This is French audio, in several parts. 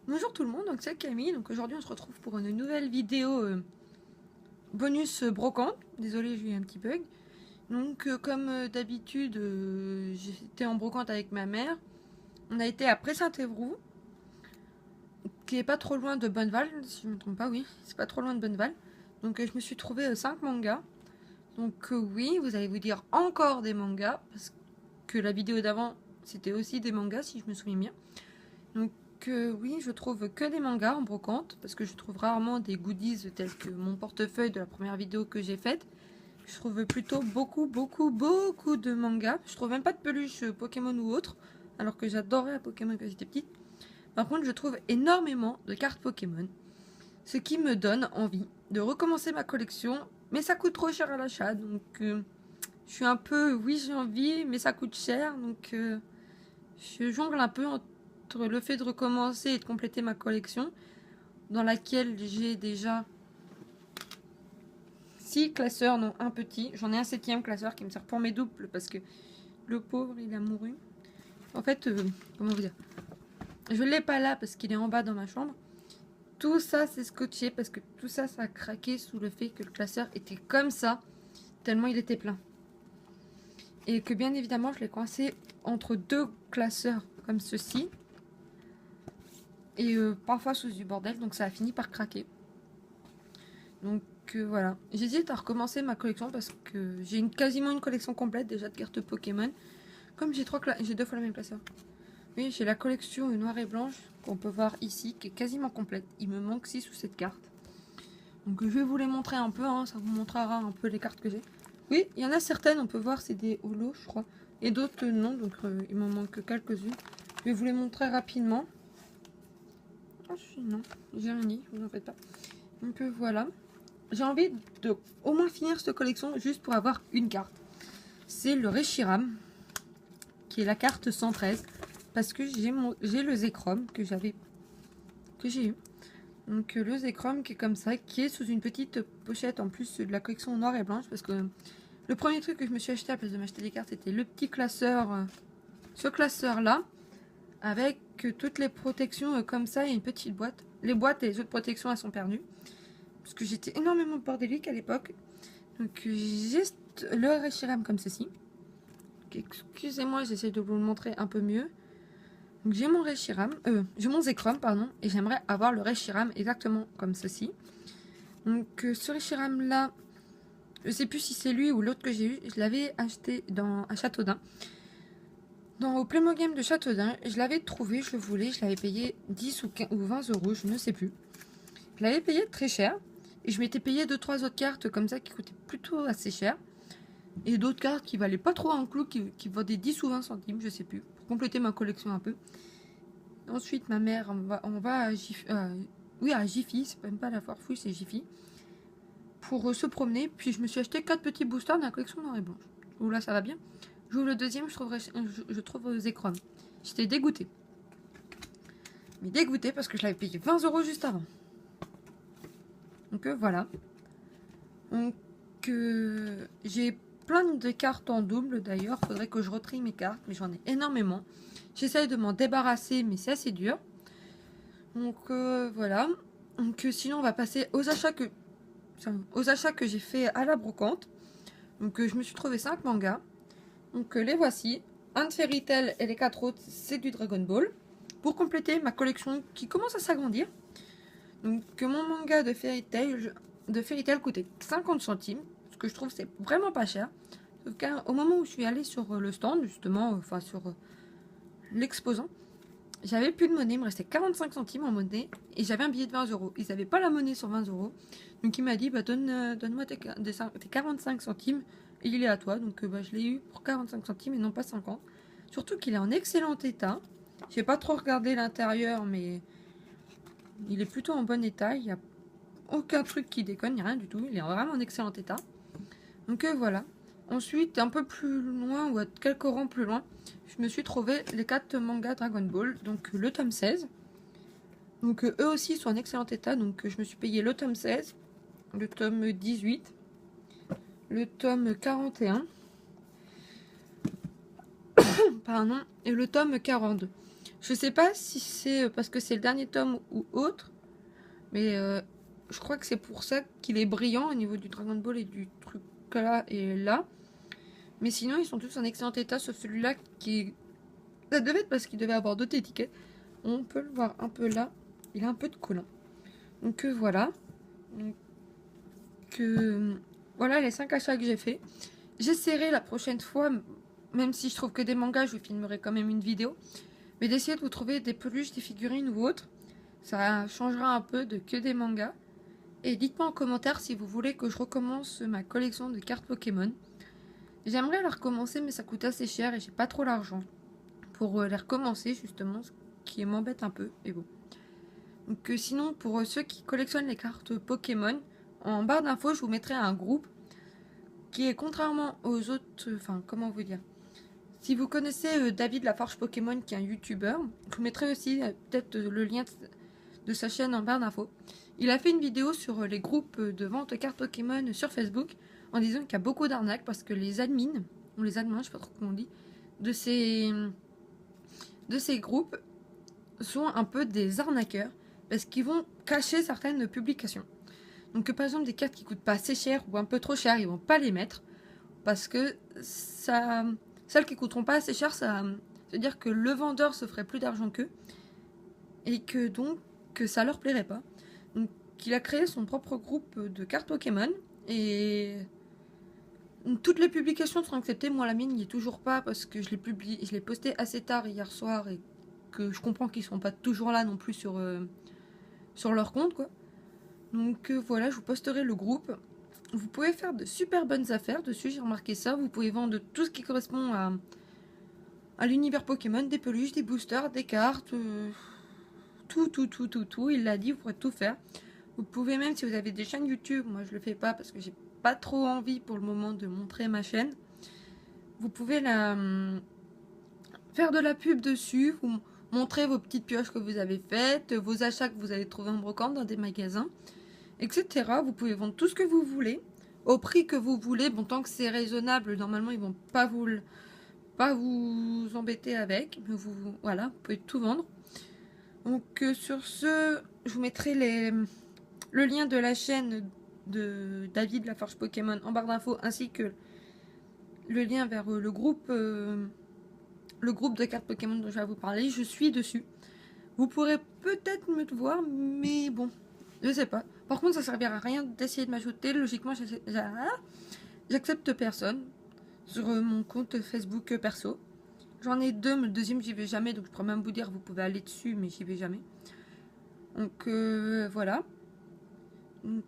Bonjour tout le monde, donc c'est Camille. Donc aujourd'hui on se retrouve pour une nouvelle vidéo bonus brocante. Désolée, j'ai eu un petit bug. Donc comme d'habitude, j'étais en brocante avec ma mère. On a été à Pré-Saint-Évroult, qui est pas trop loin de Bonneval, si je ne me trompe pas, oui, c'est pas trop loin de Bonneval. Donc je me suis trouvé 5 mangas. Donc oui, vous allez vous dire encore des mangas, parce que la vidéo d'avant c'était aussi des mangas si je me souviens bien. Donc oui, je trouve que des mangas en brocante, parce que je trouve rarement des goodies tels que mon portefeuille de la première vidéo que j'ai faite. Je trouve plutôt beaucoup de mangas. Je trouve même pas de peluche Pokémon ou autre, alors que j'adorais Pokémon quand j'étais petite. Par contre, je trouve énormément de cartes Pokémon, ce qui me donne envie de recommencer ma collection, mais ça coûte trop cher à l'achat, donc je suis un peu, oui j'ai envie, mais ça coûte cher, donc je jongle un peu entre le fait de recommencer et de compléter ma collection, dans laquelle j'ai déjà 6 classeurs, non un petit. J'en ai un 7e classeur qui me sert pour mes doubles parce que le pauvre il a mouru. En fait, comment vous dire, je l'ai pas là parce qu'il est en bas dans ma chambre. Tout ça c'est scotché parce que tout ça ça a craqué sous le fait que le classeur était comme ça, tellement il était plein. Et que bien évidemment je l'ai coincé entre 2 classeurs comme ceci. Et parfois sous du bordel, donc ça a fini par craquer. Donc voilà, j'hésite à recommencer ma collection parce que j'ai quasiment une collection complète déjà de cartes Pokémon. Comme j'ai 2 fois la même classeur. Oui, j'ai la collection noire et blanche qu'on peut voir ici qui est quasiment complète. Il me manque 6 ou 7 cartes. Donc je vais vous les montrer un peu, hein, ça vous montrera un peu les cartes que j'ai. Oui, il y en a certaines, on peut voir, c'est des holos je crois. Et d'autres non, donc il m'en manque quelques-unes. Je vais vous les montrer rapidement. Oh, non, j'ai rien dit, vous en faites pas. Donc voilà. J'ai envie de au moins finir cette collection juste pour avoir une carte. C'est le Reshiram, qui est la carte 113, parce que j'ai le Zekrom que j'ai eu. Donc le Zekrom qui est comme ça, qui est sous une petite pochette en plus de la collection noire et blanche, parce que le premier truc que je me suis acheté à place de m'acheter des cartes, c'était le petit classeur, ce classeur là, avec toutes les protections comme ça et une petite boîte. Les boîtes et les autres protections elles sont perdues. Parce que j'étais énormément bordélique à l'époque. Donc j'ai le Reshiram comme ceci. Excusez-moi, j'essaie de vous le montrer un peu mieux. Donc j'ai mon Reshiram, j'ai mon Zekrom, pardon, et j'aimerais avoir le Reshiram exactement comme ceci. Donc ce Reshiram là, je sais plus si c'est lui ou l'autre que j'ai eu, je l'avais acheté à Châteaudun. Au Playmo Game de Châteaudun, je l'avais trouvé, je le voulais, je l'avais payé 10 ou 20 euros, je ne sais plus. Je l'avais payé très cher. Et je m'étais payé 2-3 autres cartes comme ça qui coûtaient plutôt assez cher. Et d'autres cartes qui valaient pas trop un clou, qui vendaient 10 ou 20 centimes, je sais plus, pour compléter ma collection un peu. Ensuite, ma mère, on va à Jiffy, à Jiffy, c'est même pas la foire fouille, c'est Jiffy, pour se promener. Puis je me suis acheté 4 petits boosters de la collection noire et blanche. Où là, ça va bien. J'ouvre le deuxième, je trouve Zekrom. J'étais dégoûtée. Mais dégoûtée parce que je l'avais payé 20 euros juste avant. Donc voilà. Donc j'ai plein de cartes en double d'ailleurs. Faudrait que je retrie mes cartes, mais j'en ai énormément. J'essaye de m'en débarrasser, mais c'est assez dur. Donc voilà. Donc sinon on va passer aux achats que j'ai fait à la brocante. Donc je me suis trouvé 5 mangas. Donc les voici. Un de Fairy Tail et les 4 autres, c'est du Dragon Ball. Pour compléter ma collection qui commence à s'agrandir. Donc mon manga de Fairy Tail coûtait 50 centimes, ce que je trouve c'est vraiment pas cher. Sauf qu'au moment où je suis allée sur le stand, justement, enfin sur l'exposant, j'avais plus de monnaie, il me restait 45 centimes en monnaie et j'avais un billet de 20 euros. Ils n'avaient pas la monnaie sur 20 euros. Donc il m'a dit, bah, donne-moi tes 45 centimes et il est à toi. Donc bah, je l'ai eu pour 45 centimes et non pas 50. Surtout qu'il est en excellent état. J'ai pas trop regardé l'intérieur, mais il est plutôt en bon état. Il n'y a aucun truc qui déconne, il n'y a rien du tout. Il est vraiment en excellent état. Donc voilà. Ensuite, un peu plus loin, ou à quelques rangs plus loin, je me suis trouvé les 4 mangas Dragon Ball. Donc le tome 16. Donc eux aussi sont en excellent état. Donc je me suis payé le tome 16, le tome 18, le tome 41, pardon, et le tome 42. Je sais pas si c'est parce que c'est le dernier tome ou autre, mais je crois que c'est pour ça qu'il est brillant au niveau du Dragon Ball et du truc là et là. Mais sinon, ils sont tous en excellent état, sauf celui-là qui... Ça devait être parce qu'il devait avoir d'autres étiquettes. On peut le voir un peu là. Il a un peu de collant. Donc voilà. Donc, voilà les 5 achats que j'ai fait. J'essaierai la prochaine fois, même si je trouve que des mangas, je filmerai quand même une vidéo. Mais d'essayer de vous trouver des peluches, des figurines ou autres. Ça changera un peu de que des mangas. Et dites-moi en commentaire si vous voulez que je recommence ma collection de cartes Pokémon. J'aimerais la recommencer, mais ça coûte assez cher et j'ai pas trop l'argent pour les recommencer, justement, ce qui m'embête un peu. Et bon. Donc sinon, pour ceux qui collectionnent les cartes Pokémon, en barre d'infos, je vous mettrai un groupe qui est contrairement aux autres... Enfin, comment vous dire? Si vous connaissez David Laforge Pokémon, qui est un youtubeur, je vous mettrai aussi peut-être le lien de sa chaîne en barre d'infos. Il a fait une vidéo sur les groupes de vente de cartes Pokémon sur Facebook en disant qu'il y a beaucoup d'arnaques parce que les admins, ou les admins, je sais pas trop comment on dit, de ces groupes sont un peu des arnaqueurs parce qu'ils vont cacher certaines publications. Donc par exemple des cartes qui coûtent pas assez cher ou un peu trop cher, ils vont pas les mettre parce que ça, celles qui coûteront pas assez cher, ça veut dire que le vendeur se ferait plus d'argent qu'eux et que donc que ça leur plairait pas. Donc il a créé son propre groupe de cartes Pokémon et toutes les publications sont acceptées. Moi la mienne n'y est toujours pas parce que je l'ai posté assez tard hier soir et que je comprends qu'ils sont pas toujours là non plus sur leur compte quoi. Donc voilà, je vous posterai le groupe. Vous pouvez faire de super bonnes affaires dessus, j'ai remarqué ça. Vous pouvez vendre tout ce qui correspond à l'univers Pokémon, des peluches, des boosters, des cartes, tout. Il l'a dit, vous pourrez tout faire. Vous pouvez même, si vous avez des chaînes YouTube, moi je le fais pas parce que j'ai pas trop envie pour le moment de montrer ma chaîne. Vous pouvez faire de la pub dessus, vous montrer vos petites pioches que vous avez faites, vos achats que vous avez trouvés en brocante dans des magasins, etc. Vous pouvez vendre tout ce que vous voulez, au prix que vous voulez. Bon, tant que c'est raisonnable, normalement, ils vont pas vous embêter avec. Mais voilà, vous pouvez tout vendre. Donc, sur ce, je vous mettrai le lien de la chaîne de David Laforge Pokémon en barre d'infos, ainsi que le lien vers le groupe de cartes Pokémon dont je vais vous parler. Je suis dessus. Vous pourrez peut-être me voir, mais bon, je sais pas. Par contre, ça servira à rien d'essayer de m'ajouter. Logiquement, j'accepte personne sur mon compte Facebook perso. J'en ai 2, mais le deuxième, j'y vais jamais. Donc, je pourrais même vous dire, vous pouvez aller dessus, mais j'y vais jamais. Donc, voilà. Donc,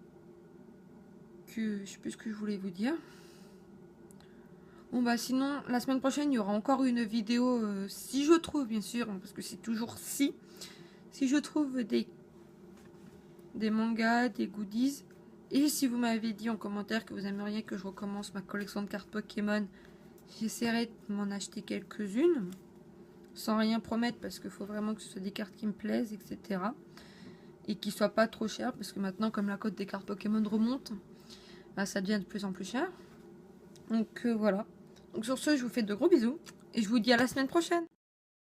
je sais plus ce que je voulais vous dire. Bon, bah, sinon, la semaine prochaine, il y aura encore une vidéo, si je trouve, bien sûr, hein, parce que c'est toujours si je trouve des mangas, des goodies. Et si vous m'avez dit en commentaire que vous aimeriez que je recommence ma collection de cartes Pokémon, j'essaierai de m'en acheter quelques-unes. Sans rien promettre parce qu'il faut vraiment que ce soit des cartes qui me plaisent, etc. Et qui ne soient pas trop chères parce que maintenant, comme la cote des cartes Pokémon remonte, bah, ça devient de plus en plus cher. Donc voilà. Donc sur ce, je vous fais de gros bisous et je vous dis à la semaine prochaine.